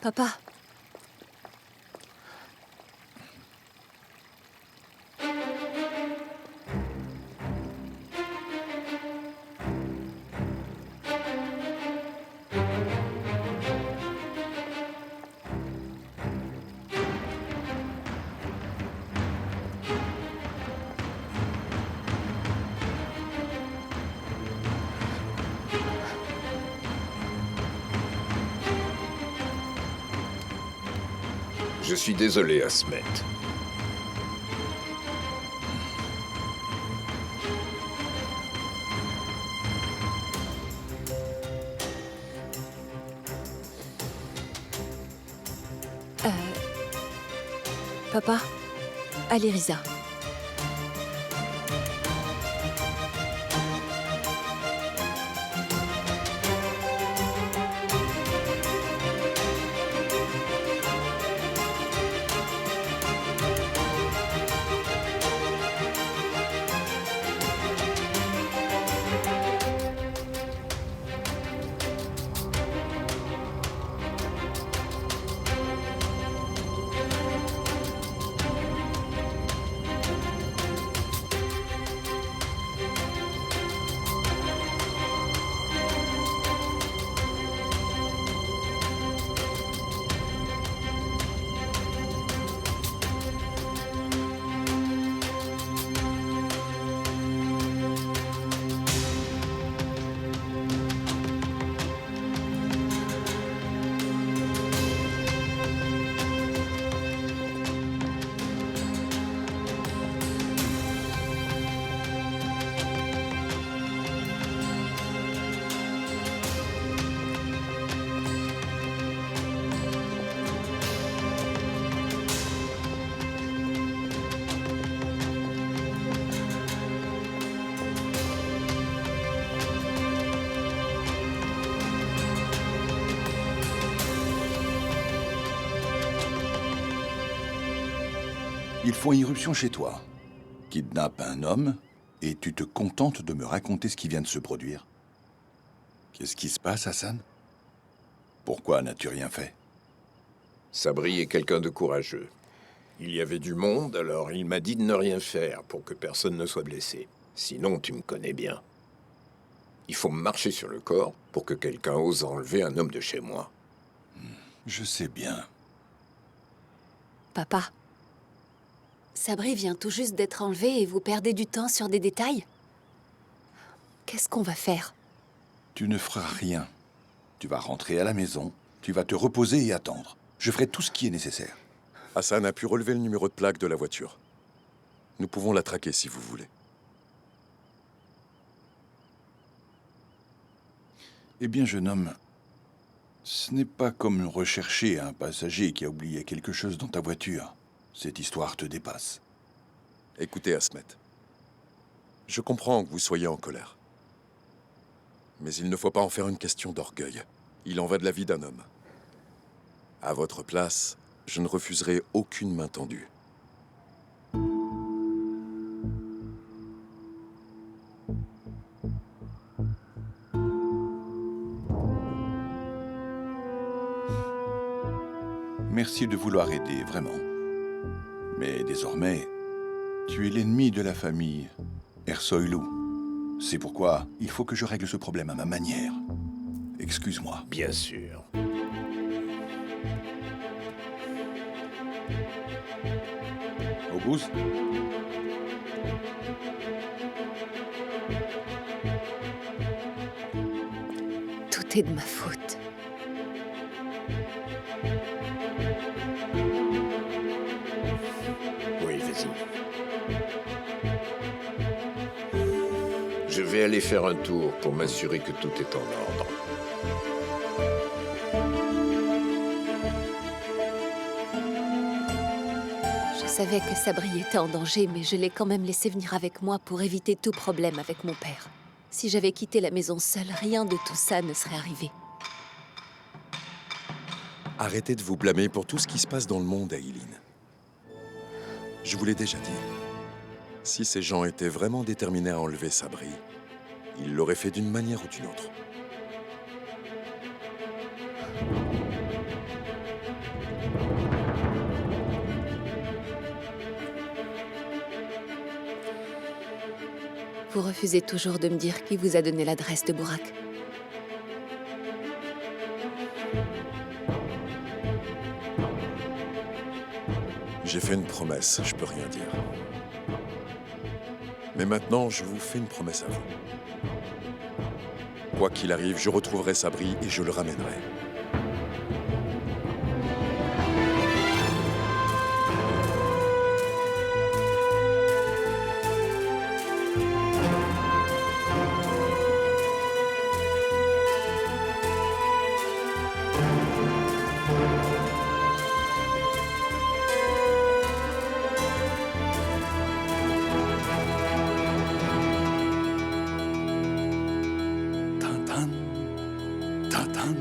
Papa. Je suis désolé, Asmet. Papa. Allez, Riza. Ils font irruption chez toi, kidnappent un homme, et tu te contentes de me raconter ce qui vient de se produire. Qu'est-ce qui se passe, Hassan? Pourquoi n'as-tu rien fait? Sabri est quelqu'un de courageux. Il y avait du monde, alors il m'a dit de ne rien faire pour que personne ne soit blessé. Sinon, tu me connais bien. Il faut marcher sur le corps pour que quelqu'un ose enlever un homme de chez moi. Je sais bien. Papa. Sabri vient tout juste d'être enlevé et vous perdez du temps sur des détails? Qu'est-ce qu'on va faire? Tu ne feras rien. Tu vas rentrer à la maison, tu vas te reposer et attendre. Je ferai tout ce qui est nécessaire. Hassan a pu relever le numéro de plaque de la voiture. Nous pouvons la traquer si vous voulez. Eh bien, jeune homme, ce n'est pas comme rechercher un passager qui a oublié quelque chose dans ta voiture. Cette histoire te dépasse. Écoutez, Asmet. Je comprends que vous soyez en colère. Mais il ne faut pas en faire une question d'orgueil. Il en va de la vie d'un homme. À votre place, je ne refuserai aucune main tendue. Merci de vouloir aider, vraiment. Mais désormais, tu es l'ennemi de la famille Ersoylou. C'est pourquoi il faut que je règle ce problème à ma manière. Excuse-moi. Bien sûr. Obuz? Tout est de ma faute. Oui, vas-y. Je vais aller faire un tour pour m'assurer que tout est en ordre. Je savais que Sabri était en danger, mais je l'ai quand même laissé venir avec moi pour éviter tout problème avec mon père. Si j'avais quitté la maison seule, rien de tout ça ne serait arrivé. Arrêtez de vous blâmer pour tout ce qui se passe dans le monde, Aileen. Je vous l'ai déjà dit. Si ces gens étaient vraiment déterminés à enlever Sabri, ils l'auraient fait d'une manière ou d'une autre. vous refusez toujours de me dire qui vous a donné l'adresse de Burak. J'ai fait une promesse, je peux rien dire. Mais maintenant, je vous fais une promesse à vous. Quoi qu'il arrive, je retrouverai Sabri et je le ramènerai. Tintin. Tintin.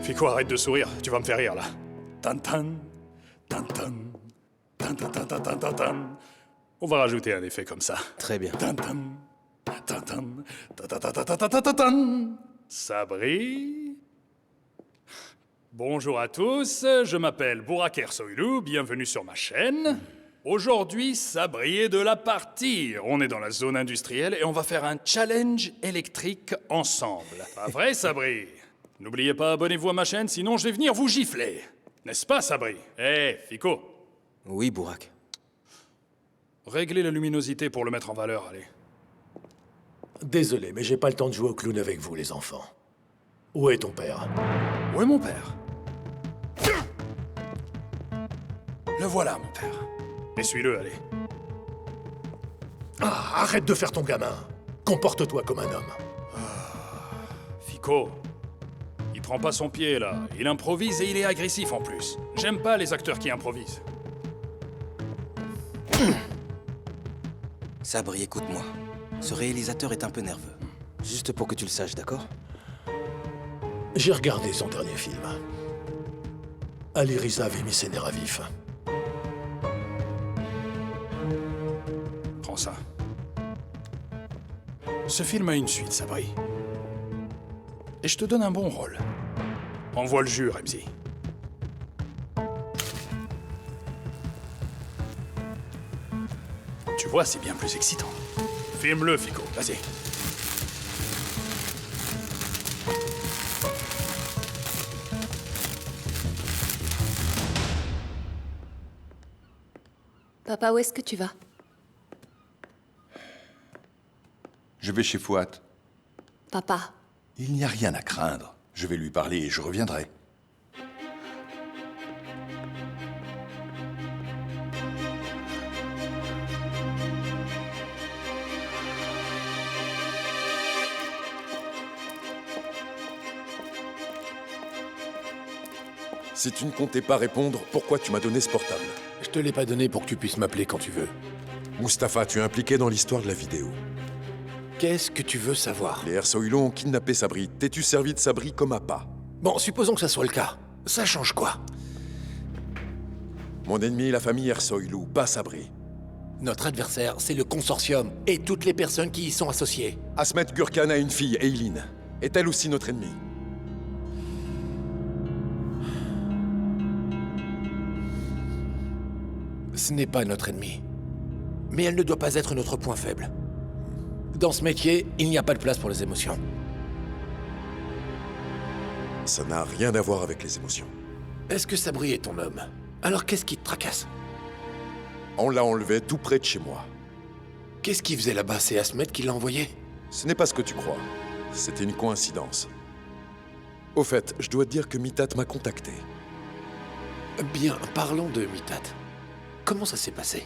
Fico, arrête de sourire, tu vas me faire rire là. Tintin. Tintin. Tintin, tintin, tintin, tintin. On va rajouter un effet comme ça. Très bien. Tintin. Tintin. Tintin, tintin, tintin, tintin. Sabri. Bonjour à tous, je m'appelle Burak Ersoylu, bienvenue sur ma chaîne. Aujourd'hui, Sabri est de la partie. On est dans la zone industrielle et on va faire un challenge électrique ensemble. Pas vrai, Sabri? N'oubliez pas, abonnez-vous à ma chaîne, sinon je vais venir vous gifler. N'est-ce pas, Sabri? Fico, Oui, Burak. réglez la luminosité pour le mettre en valeur, allez. Désolé, mais j'ai pas le temps de jouer au clown avec vous, les enfants. Où est ton père? Où est mon père? Le voilà, mon père. Essuie-le, allez. Ah, arrête de faire ton gamin. Comporte-toi comme un homme. Fico, il prend pas son pied, là. Il improvise et il est agressif, en plus. J'aime pas les acteurs qui improvisent. Sabri, écoute-moi. Ce réalisateur est un peu nerveux. Juste pour que tu le saches, d'accord? J'ai regardé son dernier film. Ali Riza avait mis ses nerfs à vif. Prends ça. Ce film a une suite, Sabri. Et je te donne un bon rôle. Envoie le jus, Remzi. Tu vois, c'est bien plus excitant. Filme-le, Fico, vas-y. Papa, où est-ce que tu vas? Je vais chez Fouad. Papa, Il n'y a rien à craindre. Je vais lui parler et je reviendrai. Si tu ne comptais pas répondre, pourquoi tu m'as donné ce portable? Je te l'ai pas donné pour que tu puisses m'appeler quand tu veux. Mustapha, tu es impliqué dans l'histoire de la vidéo. Qu'est-ce que tu veux savoir? Les Ersoylu ont kidnappé Sabri. T'es-tu servi de Sabri comme appât? Bon, supposons que ça soit le cas. Ça change quoi? Mon ennemi est la famille Ersoylu, pas Sabri. Notre adversaire, c'est le consortium et toutes les personnes qui y sont associées. Asmet Gurkan a une fille, Eileen. Est-elle aussi notre ennemi? Ce n'est pas notre ennemi. Mais elle ne doit pas être notre point faible. Dans ce métier, il n'y a pas de place pour les émotions. Ça n'a rien à voir avec les émotions. Est-ce que Sabri est ton homme? Alors qu'est-ce qui te tracasse? On l'a enlevé tout près de chez moi. Qu'est-ce qu'il faisait là-bas? C'est Asmet qui l'a envoyé? Ce n'est pas ce que tu crois. C'était une coïncidence. Au fait, je dois te dire que Mitat m'a contacté. Bien, parlons de Mitat. Comment ça s'est passé?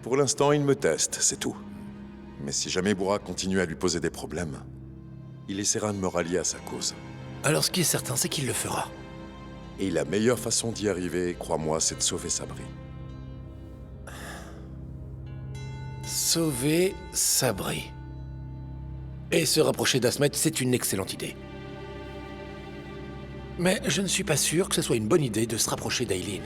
Pour l'instant, il me teste, c'est tout. Mais si jamais Burak continue à lui poser des problèmes, il essaiera de me rallier à sa cause. Alors ce qui est certain, c'est qu'il le fera. Et la meilleure façon d'y arriver, crois-moi, c'est de sauver Sabri. Sauver Sabri. Et se rapprocher d'Asmet, c'est une excellente idée. Mais je ne suis pas sûr que ce soit une bonne idée de se rapprocher d'Eileen.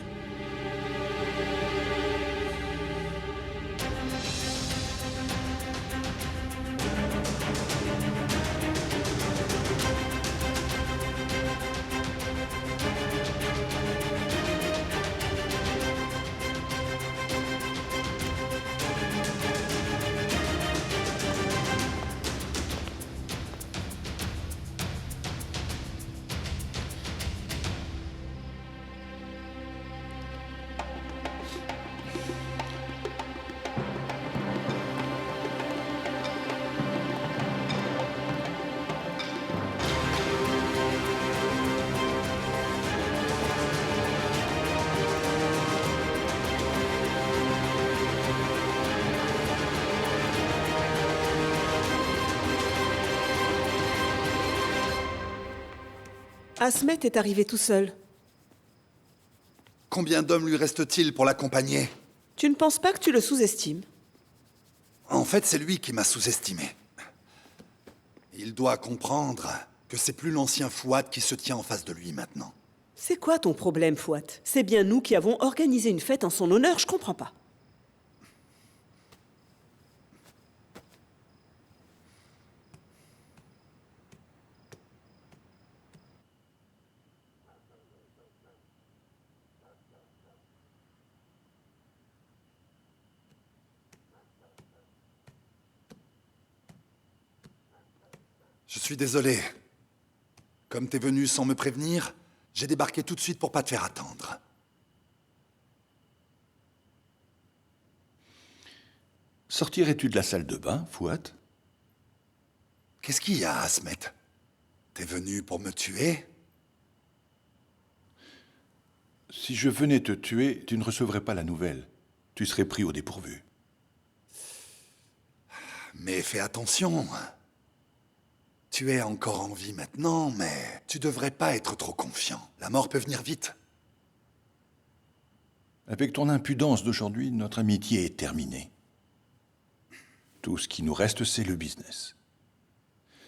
Asmet est arrivé tout seul. Combien d'hommes lui reste-t-il pour l'accompagner? Tu ne penses pas que tu le sous-estimes? En fait, c'est lui qui m'a sous-estimé. Il doit comprendre que c'est plus l'ancien Fouad qui se tient en face de lui maintenant. C'est quoi ton problème, Fouad? C'est bien nous qui avons organisé une fête en son honneur, je comprends pas. Je suis désolé. Comme t'es venu sans me prévenir, j'ai débarqué tout de suite pour pas te faire attendre. Sortirais-tu de la salle de bain, Fouad? Qu'est-ce qu'il y a, Asmet? T'es venu pour me tuer? Si je venais te tuer, tu ne recevrais pas la nouvelle. Tu serais pris au dépourvu. Mais fais attention. Tu es encore en vie maintenant, mais tu devrais pas être trop confiant. La mort peut venir vite. Avec ton impudence d'aujourd'hui, notre amitié est terminée. Tout ce qui nous reste, c'est le business.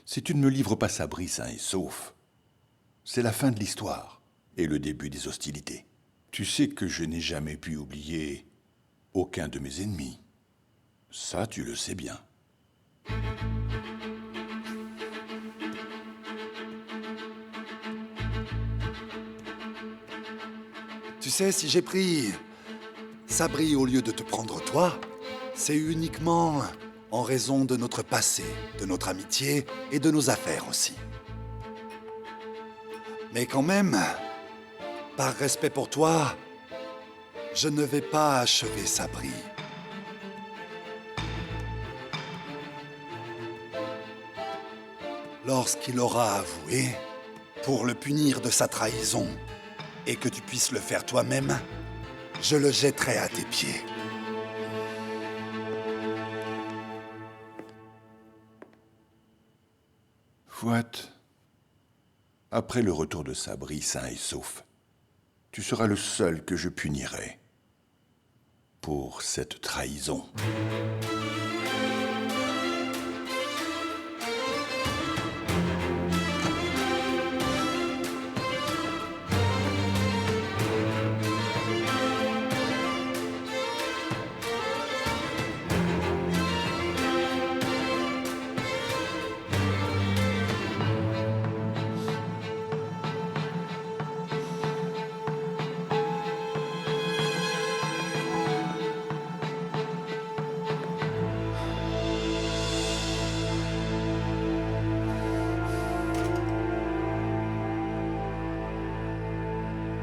Si tu ne me livres pas Sabri sain et sauf, c'est la fin de l'histoire et le début des hostilités. Tu sais que je n'ai jamais pu oublier aucun de mes ennemis. Ça, tu le sais bien. Tu sais, si j'ai pris Sabri au lieu de te prendre toi, c'est uniquement en raison de notre passé, de notre amitié et de nos affaires aussi. Mais quand même, par respect pour toi, je ne vais pas achever Sabri. Lorsqu'il aura avoué, pour le punir de sa trahison, et que tu puisses le faire toi-même, je le jetterai à tes pieds. Fouad, après le retour de Sabri sain et sauf, tu seras le seul que je punirai pour cette trahison.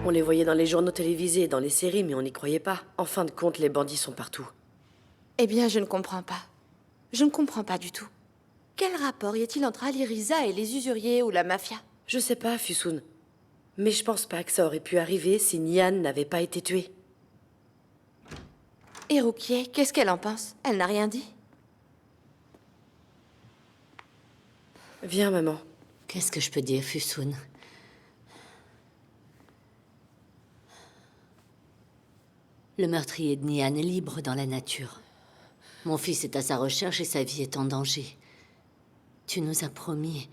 On les voyait dans les journaux télévisés, dans les séries, mais on n'y croyait pas. En fin de compte, les bandits sont partout. Eh bien, je ne comprends pas. Je ne comprends pas du tout. Quel rapport y a-t-il entre Ali Riza et les usuriers ou la mafia? Je sais pas, Fusoun. Mais je pense pas que ça aurait pu arriver si Nian n'avait pas été tué. Et Rukiye, qu'est-ce qu'elle en pense? Elle n'a rien dit. Viens, maman. Qu'est-ce que je peux dire, Fusoun? Le meurtrier de Nian est libre dans la nature. Mon fils est à sa recherche et sa vie est en danger. Tu nous as promis,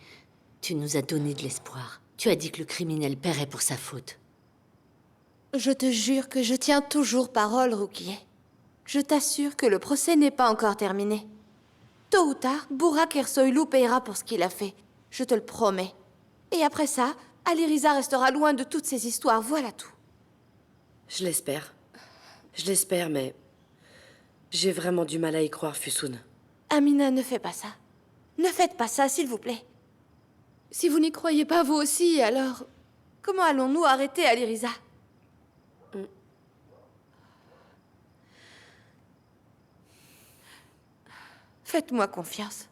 tu nous as donné de l'espoir. Tu as dit que le criminel paierait pour sa faute. Je te jure que je tiens toujours parole, Rukiye. Je t'assure que le procès n'est pas encore terminé. Tôt ou tard, Burak Ersoylu paiera pour ce qu'il a fait. Je te le promets. Et après ça, Ali Riza restera loin de toutes ces histoires, voilà tout. Je l'espère. Je l'espère, mais... j'ai vraiment du mal à y croire, Fusoun. Amina, ne fais pas ça. Ne faites pas ça, s'il vous plaît. Si vous n'y croyez pas, vous aussi, alors... comment allons-nous arrêter Ali Riza? Faites-moi confiance.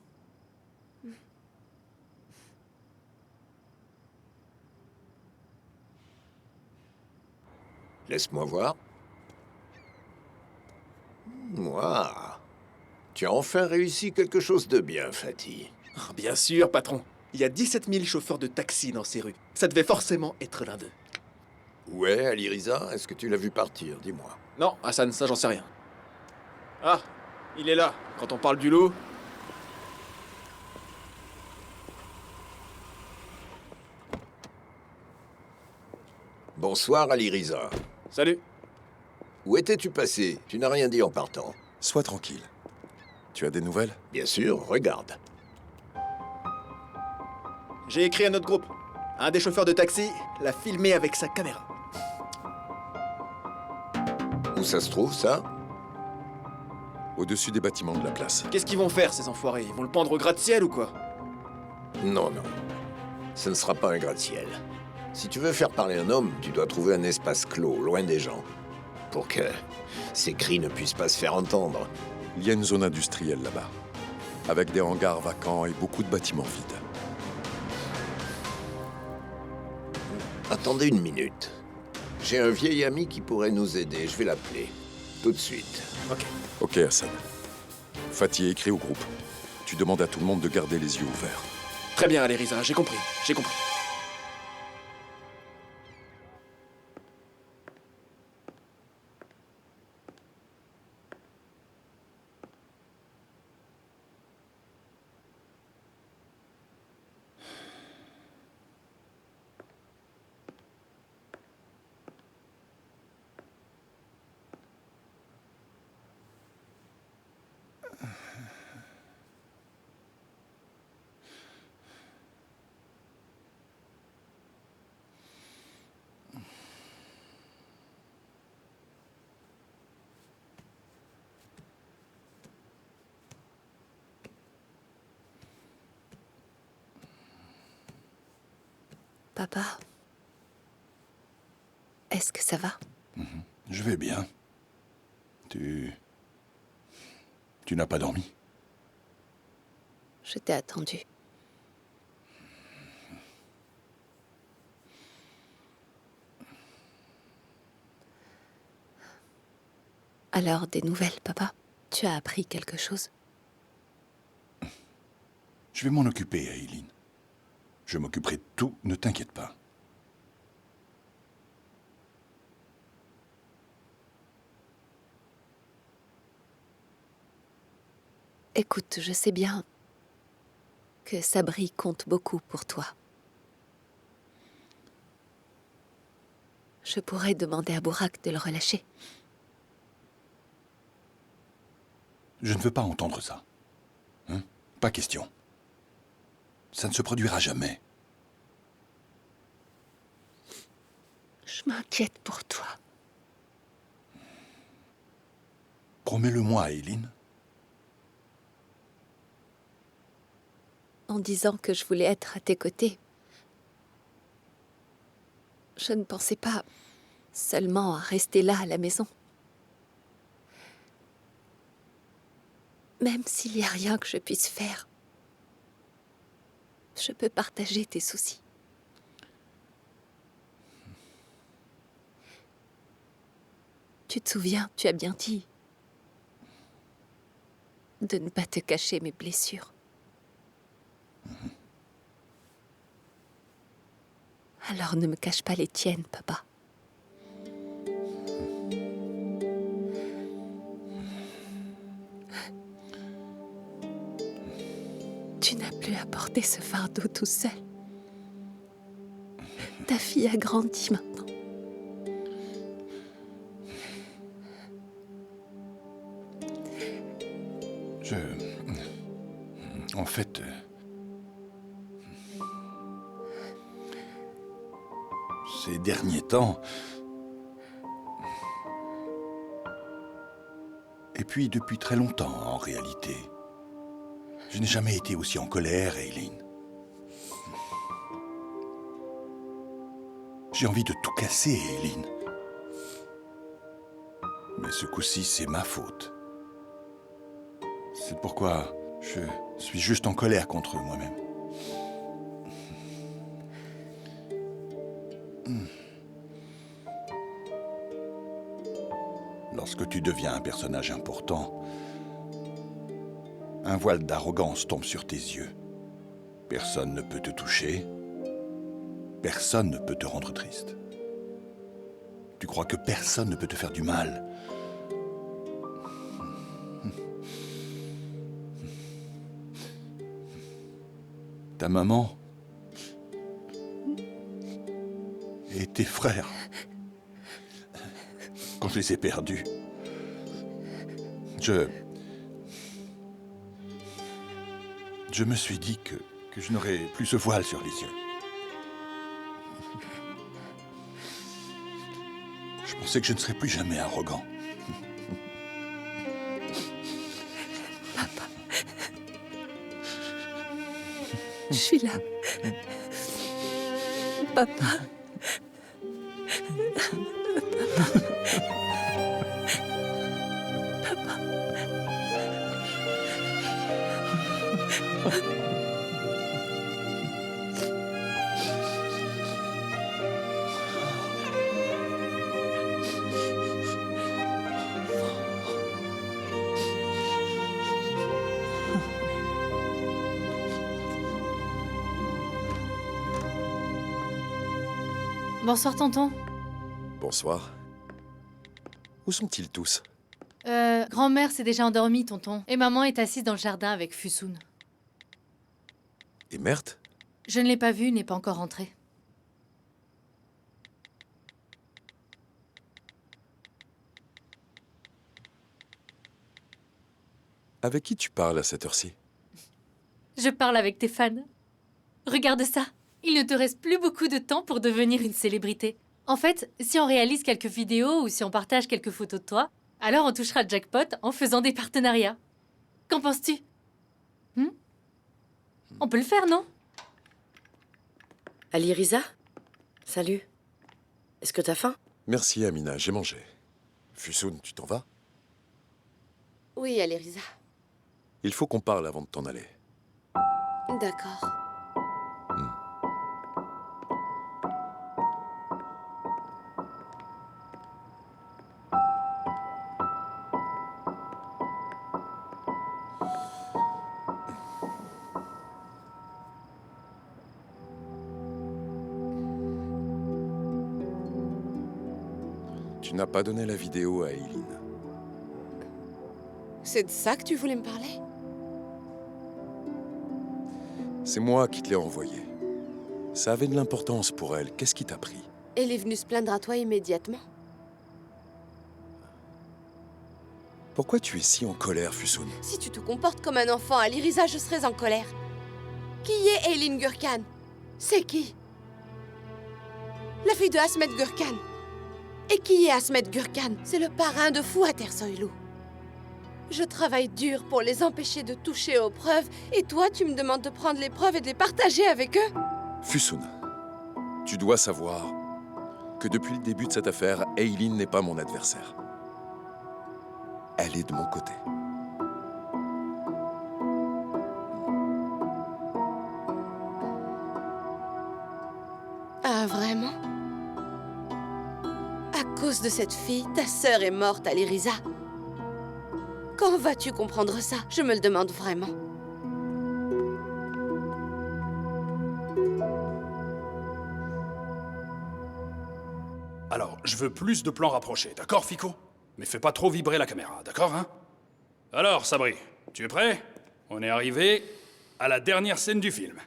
Laisse-moi voir. Moi, tu as enfin réussi quelque chose de bien, Fatih. Bien sûr, patron. Il y a 17 000 chauffeurs de taxi dans ces rues. Ça devait forcément être l'un d'eux. Ouais, Ali Riza, est-ce que tu l'as vu partir? Dis-moi. Non, Hassan, ça j'en sais rien. Ah, il est là. Quand on parle du loup... Bonsoir, Ali Riza. Salut. Où étais-tu passé? Tu n'as rien dit en partant. Sois tranquille. Tu as des nouvelles? Bien sûr, regarde. J'ai écrit à notre groupe. Un des chauffeurs de taxi l'a filmé avec sa caméra. Où ça se trouve, ça? Au-dessus des bâtiments de la place. Qu'est-ce qu'ils vont faire, ces enfoirés? Ils vont le pendre au gratte-ciel ou quoi? Non, non. Ce ne sera pas un gratte-ciel. Si tu veux faire parler un homme, tu dois trouver un espace clos, loin des gens, pour que ces cris ne puissent pas se faire entendre. Il y a une zone industrielle là-bas, avec des hangars vacants et beaucoup de bâtiments vides. Attendez une minute. J'ai un vieil ami qui pourrait nous aider. Je vais l'appeler. Tout de suite. Ok. Ok, Hassan. Fatih écrit au groupe. Tu demandes à tout le monde de garder les yeux ouverts. Très bien, allez, Riza, j'ai compris. J'ai compris. Papa, est-ce que ça va? Je vais bien. Tu n'as pas dormi? Je t'ai attendu. Alors, des nouvelles, papa? Tu as appris quelque chose? Je vais m'en occuper, Aileen. Je m'occuperai de tout, ne t'inquiète pas. Écoute, je sais bien que Sabri compte beaucoup pour toi. Je pourrais demander à Bourak de le relâcher. Je ne veux pas entendre ça. Hein? Pas question. Ça ne se produira jamais. Je m'inquiète pour toi. Promets-le-moi, Aileen. En disant que je voulais être à tes côtés, je ne pensais pas seulement à rester là à la maison. Même s'il n'y a rien que je puisse faire, je peux partager tes soucis. Tu te souviens, tu as bien dit de ne pas te cacher mes blessures. Alors ne me cache pas les tiennes, papa. Tu n'as plus à porter ce fardeau tout seul. Ta fille a grandi maintenant. En fait... Ces derniers temps... Et puis depuis très longtemps, en réalité. Je n'ai jamais été aussi en colère, Aileen. J'ai envie de tout casser, Aileen. Mais ce coup-ci, c'est ma faute. C'est pourquoi je suis juste en colère contre moi-même. Lorsque tu deviens un personnage important, un voile d'arrogance tombe sur tes yeux. Personne ne peut te toucher. Personne ne peut te rendre triste. Tu crois que personne ne peut te faire du mal. Ta maman et tes frères, quand je les ai perdus, je me suis dit que je n'aurais plus ce voile sur les yeux. Je pensais que je ne serais plus jamais arrogant. Je suis là. Papa. Bonsoir, tonton. Bonsoir. Où sont-ils tous? Grand-mère s'est déjà endormie, tonton. Et maman est assise dans le jardin avec Fusoun. Et Mert? Je ne l'ai pas vue, n'est pas encore rentrée. Avec qui tu parles à cette heure-ci? Je parle avec tes fans. Regarde ça. Il ne te reste plus beaucoup de temps pour devenir une célébrité. En fait, si on réalise quelques vidéos ou si on partage quelques photos de toi, alors on touchera le jackpot en faisant des partenariats. Qu'en penses-tu? On peut le faire, non? Ali Riza? Salut. Est-ce que t'as faim? Merci, Amina, j'ai mangé. Fusoun, tu t'en vas? Oui, Ali Riza. Il faut qu'on parle avant de t'en aller. D'accord. Tu n'as pas donné la vidéo à Eileen. C'est de ça que tu voulais me parler? C'est moi qui te l'ai envoyée. Ça avait de l'importance pour elle. Qu'est-ce qui t'a pris? Elle est venue se plaindre à toi immédiatement. Pourquoi tu es si en colère, Fusoun? Si tu te comportes comme un enfant, Ali Riza, je serais en colère. Qui est Eileen Gurkan? C'est qui? La fille de Asmet Gurkan. Et qui est Asmet Gurkan? C'est le parrain de Fouad Ersoylou. Je travaille dur pour les empêcher de toucher aux preuves, et toi, tu me demandes de prendre les preuves et de les partager avec eux? Fusoun, tu dois savoir que depuis le début de cette affaire, Eileen n'est pas mon adversaire. Elle est de mon côté. Ah, vraiment? À cause de cette fille, ta sœur est morte, Ali Riza. Quand vas-tu comprendre ça? Je me le demande vraiment. Alors, je veux plus de plans rapprochés, d'accord, Fico? Mais fais pas trop vibrer la caméra, d'accord, hein? Alors, Sabri, tu es prêt? On est arrivé à la dernière scène du film.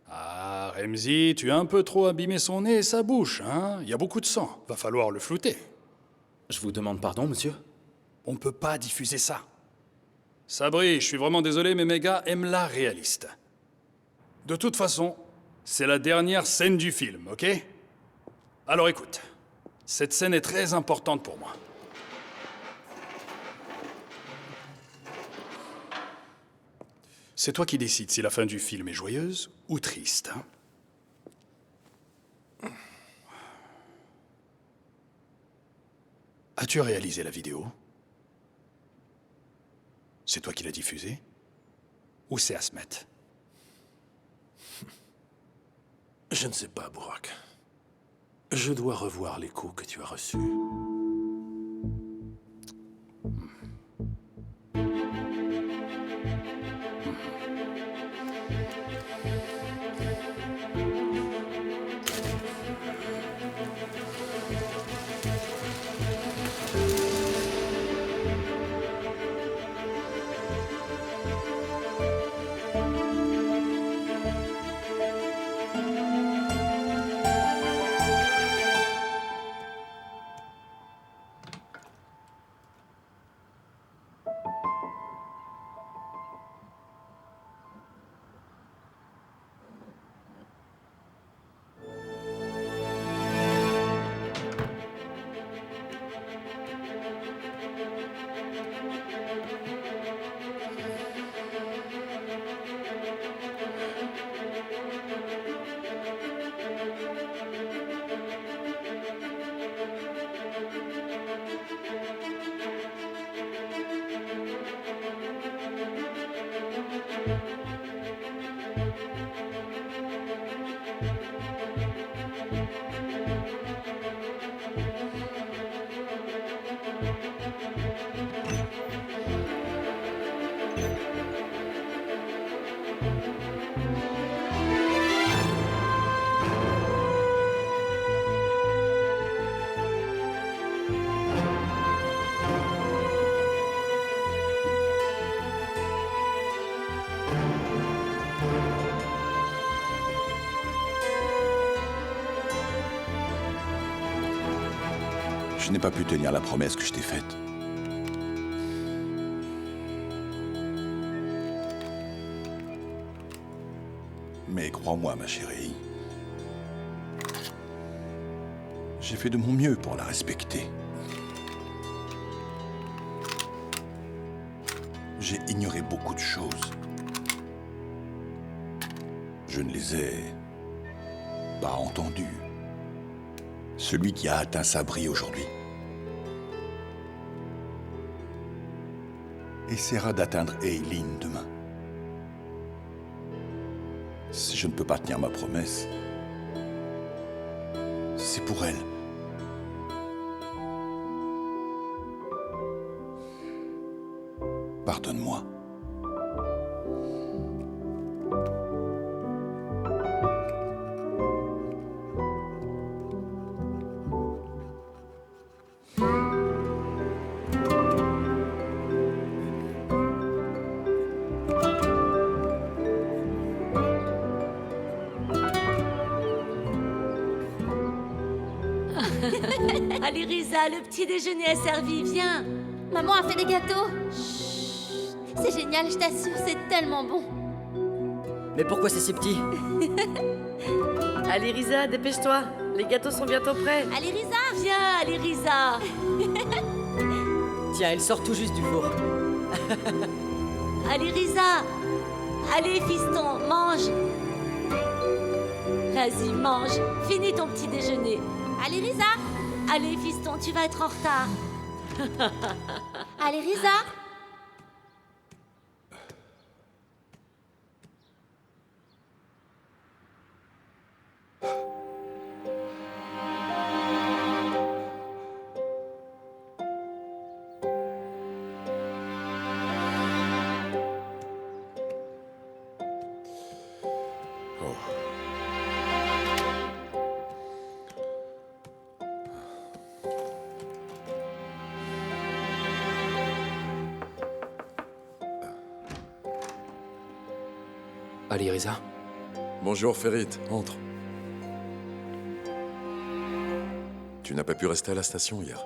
Ah, Remzi, tu as un peu trop abîmé son nez et sa bouche, hein? Il y a beaucoup de sang. Va falloir le flouter. Je vous demande pardon, monsieur? On peut pas diffuser ça. Sabri, je suis vraiment désolé, mais mes gars aiment la réaliste. De toute façon, c'est la dernière scène du film, ok? Alors écoute, cette scène est très importante pour moi. C'est toi qui décides si la fin du film est joyeuse ou triste, hein? As-tu réalisé la vidéo? C'est toi qui l'as diffusée? Ou c'est Asmet? Je ne sais pas, Bourak. Je dois revoir les coups que tu as reçus. Je n'ai pas pu tenir la promesse que je t'ai faite. Mais crois-moi, ma chérie, j'ai fait de mon mieux pour la respecter. J'ai ignoré beaucoup de choses. Je ne les ai pas entendues. Celui qui a atteint Sabri aujourd'hui essaiera d'atteindre Eileen demain. Si je ne peux pas tenir ma promesse, c'est pour elle. Pardonne-moi. Allez, Risa, le petit déjeuner est servi, viens. Maman a fait des gâteaux. Chut. C'est génial, je t'assure, c'est tellement bon. Mais pourquoi c'est si petit? Allez, Risa, dépêche-toi. Les gâteaux sont bientôt prêts. Allez, Risa. Viens, allez, Risa. Tiens, elle sort tout juste du four. Allez, Risa. Allez, fiston, mange. Vas-y, mange. Finis ton petit déjeuner. Allez, Risa. Allez, fiston, tu vas être en retard. Allez, Risa. Allez, Risa. Bonjour, Ferit. Entre. Tu n'as pas pu rester à la station hier?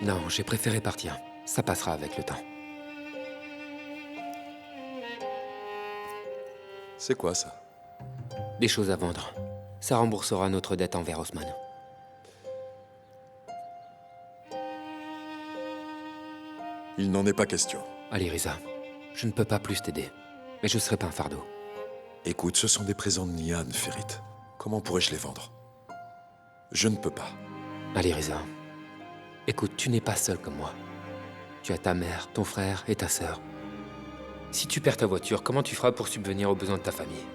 Non, j'ai préféré partir. Ça passera avec le temps. C'est quoi, ça? Des choses à vendre. Ça remboursera notre dette envers Haussmann. Il n'en est pas question. Allez, Risa. Je ne peux pas plus t'aider. Mais je serai pas un fardeau. Écoute, ce sont des présents de Nian, Ferit. Comment pourrais-je les vendre? Je ne peux pas. Allez, Risa. Écoute, tu n'es pas seul comme moi. Tu as ta mère, ton frère et ta sœur. Si tu perds ta voiture, comment tu feras pour subvenir aux besoins de ta famille?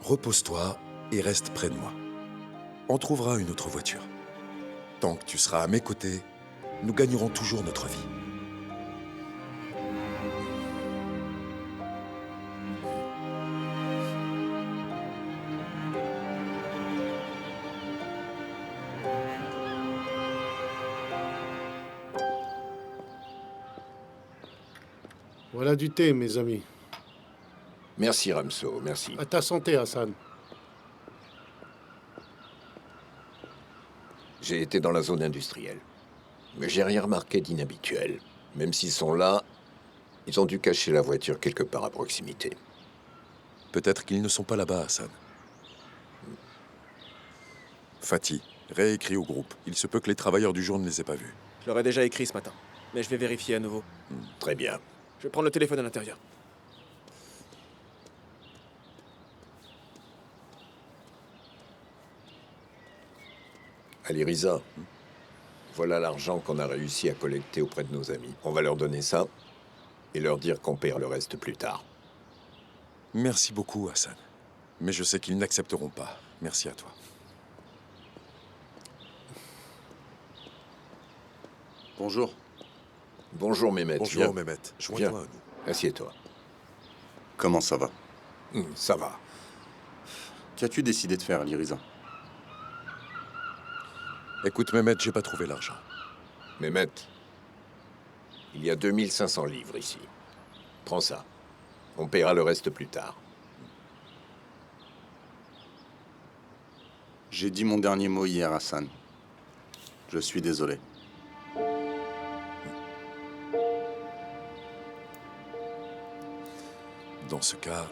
Repose-toi et reste près de moi. On trouvera une autre voiture. Tant que tu seras à mes côtés, nous gagnerons toujours notre vie. Voilà du thé, mes amis. Merci, Ramso, merci. À ta santé, Hassan. J'ai été dans la zone industrielle. Mais j'ai rien remarqué d'inhabituel. Même s'ils sont là, ils ont dû cacher la voiture quelque part à proximité. Peut-être qu'ils ne sont pas là-bas, Hassan. Fatih, réécris au groupe. Il se peut que les travailleurs du jour ne les aient pas vus. Je leur ai déjà écrit ce matin, mais je vais vérifier à nouveau. Très bien. Je vais prendre le téléphone à l'intérieur. Ali Riza, voilà l'argent qu'on a réussi à collecter auprès de nos amis. On va leur donner ça, et leur dire qu'on paiera le reste plus tard. Merci beaucoup, Hassan. Mais je sais qu'ils n'accepteront pas. Merci à toi. Bonjour. Bonjour, Mehmet. Bonjour, Viens. Mehmet. Viens. Joins-toi à nous. Assieds-toi. Comment ça va? Ça va. Qu'as-tu décidé de faire, Liriza? Écoute, Mehmet, j'ai pas trouvé l'argent. Mehmet, il y a 2500 livres ici. Prends ça. On paiera le reste plus tard. J'ai dit mon dernier mot hier, Hassan. Je suis désolé. Dans ce cas...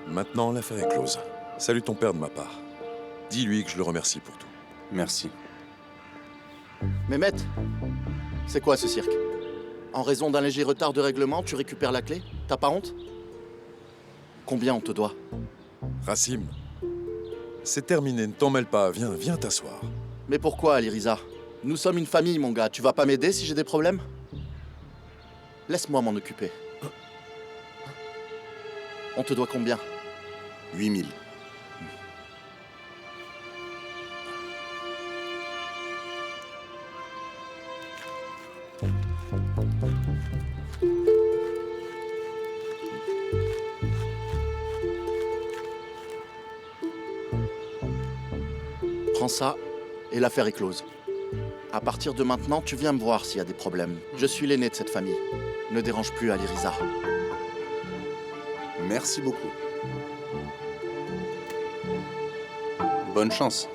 Maintenant, l'affaire est close. Salut ton père de ma part. Dis-lui que je le remercie pour tout. Merci. Mehmet, c'est quoi ce cirque? En raison d'un léger retard de règlement, tu récupères la clé? T'as pas honte? Combien on te doit? Rassim, c'est terminé, ne t'en mêle pas. Viens t'asseoir. Mais pourquoi, Aliriza? Nous sommes une famille, mon gars. Tu vas pas m'aider si j'ai des problèmes? Laisse-moi m'en occuper. On te doit combien? 8000. Prends ça, et l'affaire est close. À partir de maintenant, tu viens me voir s'il y a des problèmes. Je suis l'aîné de cette famille. Ne dérange plus Aliriza. Merci beaucoup. Bonne chance.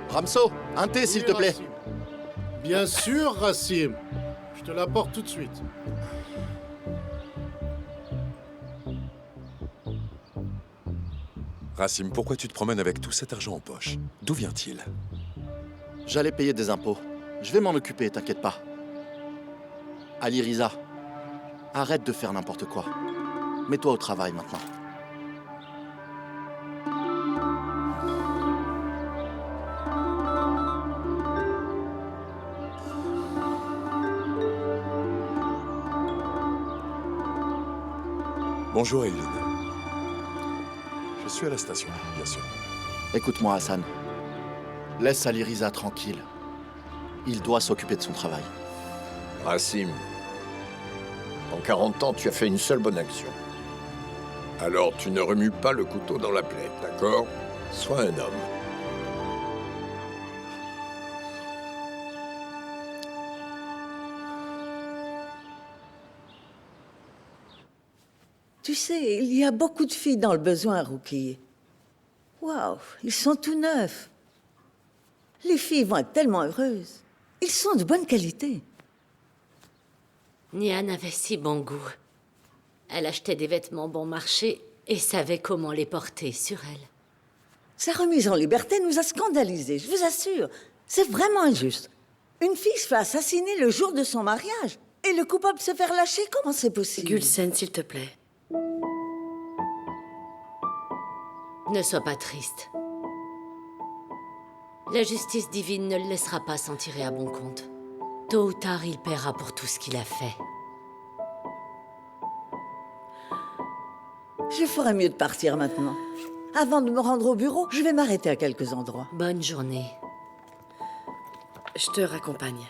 Ramso, un thé, s'il te plaît. Rassim. Bien sûr, Rassim. Je te l'apporte tout de suite. Rassim, pourquoi tu te promènes avec tout cet argent en poche? D'où vient-il? J'allais payer des impôts. Je vais m'en occuper, t'inquiète pas. Aliriza, arrête de faire n'importe quoi. Mets-toi au travail maintenant. Bonjour, Eileen. Je suis à la station, bien sûr. Écoute-moi, Hassan. Laisse Aliriza tranquille. Il doit s'occuper de son travail. Rassim, en 40 ans, tu as fait une seule bonne action. Alors tu ne remues pas le couteau dans la plaie, d'accord? Sois un homme. Tu sais, il y a beaucoup de filles dans le besoin, Rookie. Waouh, ils sont tout neufs. Les filles vont être tellement heureuses. Ils sont de bonne qualité. Nian avait si bon goût. Elle achetait des vêtements bon marché et savait comment les porter sur elle. Sa remise en liberté nous a scandalisés, je vous assure. C'est vraiment injuste. Une fille se fait assassiner le jour de son mariage et le coupable se faire lâcher, comment c'est possible? Gulsen, s'il te plaît. Ne sois pas triste. La justice divine ne le laissera pas s'en tirer à bon compte. Tôt ou tard, il paiera pour tout ce qu'il a fait. Je ferais mieux de partir maintenant. Avant de me rendre au bureau, je vais m'arrêter à quelques endroits. Bonne journée. Je te raccompagne.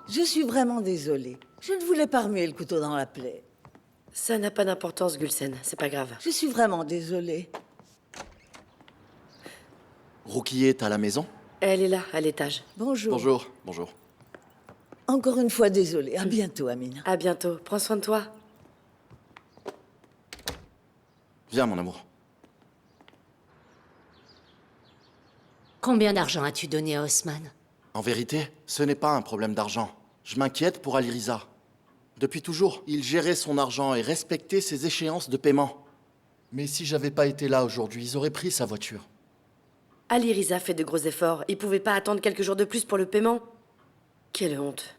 Je suis vraiment désolée. Je ne voulais pas remuer le couteau dans la plaie. Ça n'a pas d'importance, Gulsen. C'est pas grave. Je suis vraiment désolée. Rukiye est à la maison? Elle est là, à l'étage. Bonjour. Bonjour, bonjour. Encore une fois, désolée. À bientôt, Amina. À bientôt. Prends soin de toi. Viens, mon amour. Combien d'argent as-tu donné à Osman? En vérité, ce n'est pas un problème d'argent. Je m'inquiète pour Aliriza. Depuis toujours, il gérait son argent et respectait ses échéances de paiement. Mais si j'avais pas été là aujourd'hui, ils auraient pris sa voiture. Ali Riza fait de gros efforts. Il pouvait pas attendre quelques jours de plus pour le paiement. Quelle honte.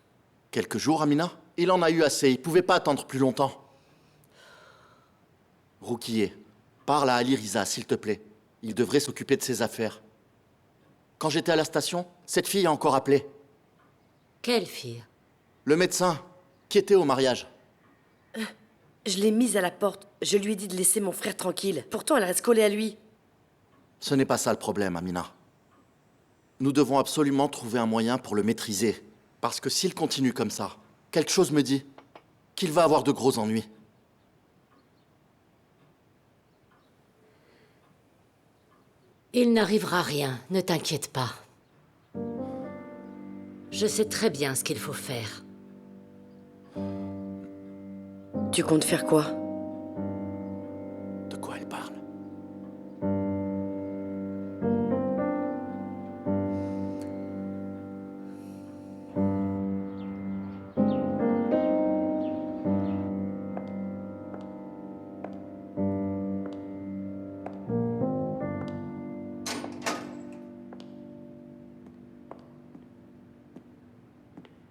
Quelques jours, Amina? Il en a eu assez, il pouvait pas attendre plus longtemps. Roukiye, parle à Ali Riza, s'il te plaît. Il devrait s'occuper de ses affaires. Quand j'étais à la station, cette fille a encore appelé. Quelle fille? Le médecin, qui était au mariage. Je l'ai mise à la porte. Je lui ai dit de laisser mon frère tranquille. Pourtant, elle reste collée à lui. Ce n'est pas ça le problème, Amina. Nous devons absolument trouver un moyen pour le maîtriser. Parce que s'il continue comme ça, quelque chose me dit qu'il va avoir de gros ennuis. Il n'arrivera rien, ne t'inquiète pas. Je sais très bien ce qu'il faut faire. Tu comptes faire quoi? De quoi elle parle?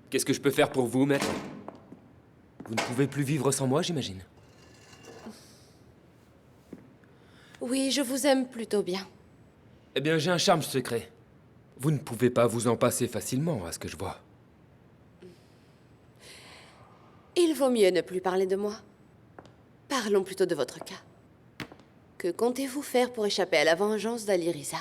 Qu'est-ce que je peux faire pour vous, maître? Vous ne pouvez plus vivre sans moi, j'imagine. Oui, je vous aime plutôt bien. Eh bien, j'ai un charme secret. Vous ne pouvez pas vous en passer facilement, à ce que je vois. Il vaut mieux ne plus parler de moi. Parlons plutôt de votre cas. Que comptez-vous faire pour échapper à la vengeance d'Ali Riza?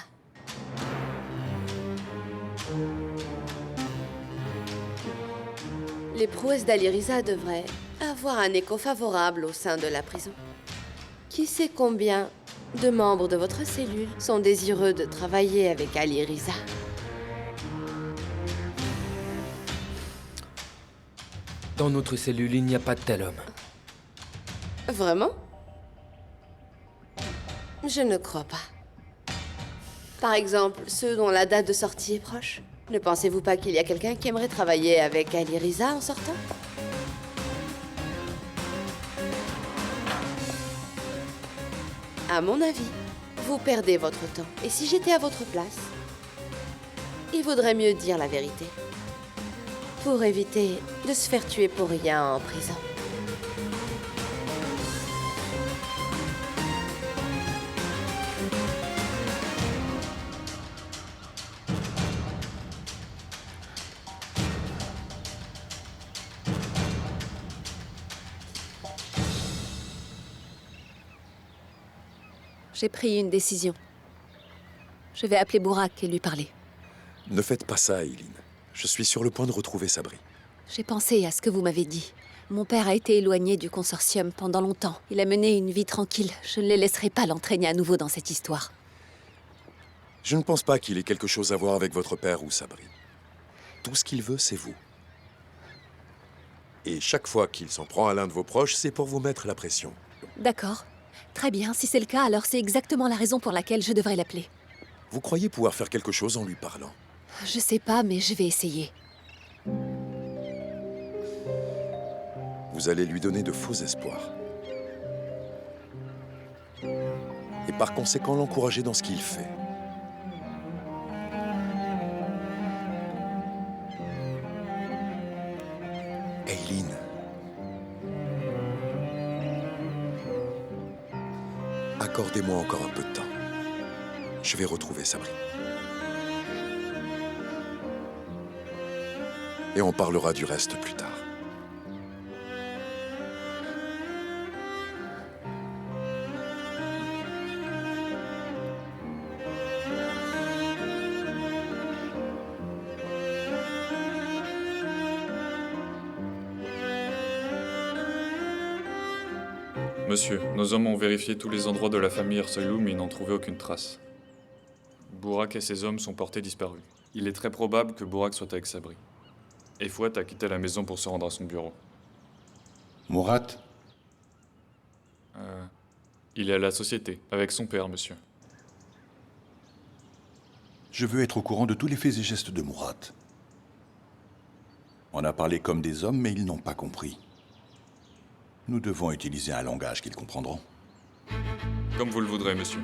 Les prouesses d'Ali Riza devraient avoir un écho favorable au sein de la prison. Qui sait combien de membres de votre cellule sont désireux de travailler avec Ali Riza? Dans notre cellule, il n'y a pas de tel homme. Vraiment? Je ne crois pas. Par exemple, ceux dont la date de sortie est proche. Ne pensez-vous pas qu'il y a quelqu'un qui aimerait travailler avec Ali Riza en sortant? À mon avis, vous perdez votre temps. Et si j'étais à votre place, il vaudrait mieux dire la vérité. Pour éviter de se faire tuer pour rien en prison. J'ai pris une décision. Je vais appeler Bourak et lui parler. Ne faites pas ça, Eileen. Je suis sur le point de retrouver Sabri. J'ai pensé à ce que vous m'avez dit. Mon père a été éloigné du consortium pendant longtemps. Il a mené une vie tranquille. Je ne les laisserai pas l'entraîner à nouveau dans cette histoire. Je ne pense pas qu'il ait quelque chose à voir avec votre père ou Sabri. Tout ce qu'il veut, c'est vous. Et chaque fois qu'il s'en prend à l'un de vos proches, c'est pour vous mettre la pression. D'accord. Très bien, si c'est le cas, alors c'est exactement la raison pour laquelle je devrais l'appeler. Vous croyez pouvoir faire quelque chose en lui parlant? Je sais pas, mais je vais essayer. Vous allez lui donner de faux espoirs. Et par conséquent, l'encourager dans ce qu'il fait. Eileen. Accordez-moi encore un peu de temps. Je vais retrouver Sabri. Et on parlera du reste plus tard. Monsieur, nos hommes ont vérifié tous les endroits de la famille Ersoylou, mais ils n'ont trouvé aucune trace. Bourak et ses hommes sont portés disparus. Il est très probable que Bourak soit avec Sabri. Et Fouad a quitté la maison pour se rendre à son bureau. Mourad? Il est à la société, avec son père, monsieur. Je veux être au courant de tous les faits et gestes de Mourad. On a parlé comme des hommes, mais ils n'ont pas compris. Nous devons utiliser un langage qu'ils comprendront. Comme vous le voudrez, monsieur.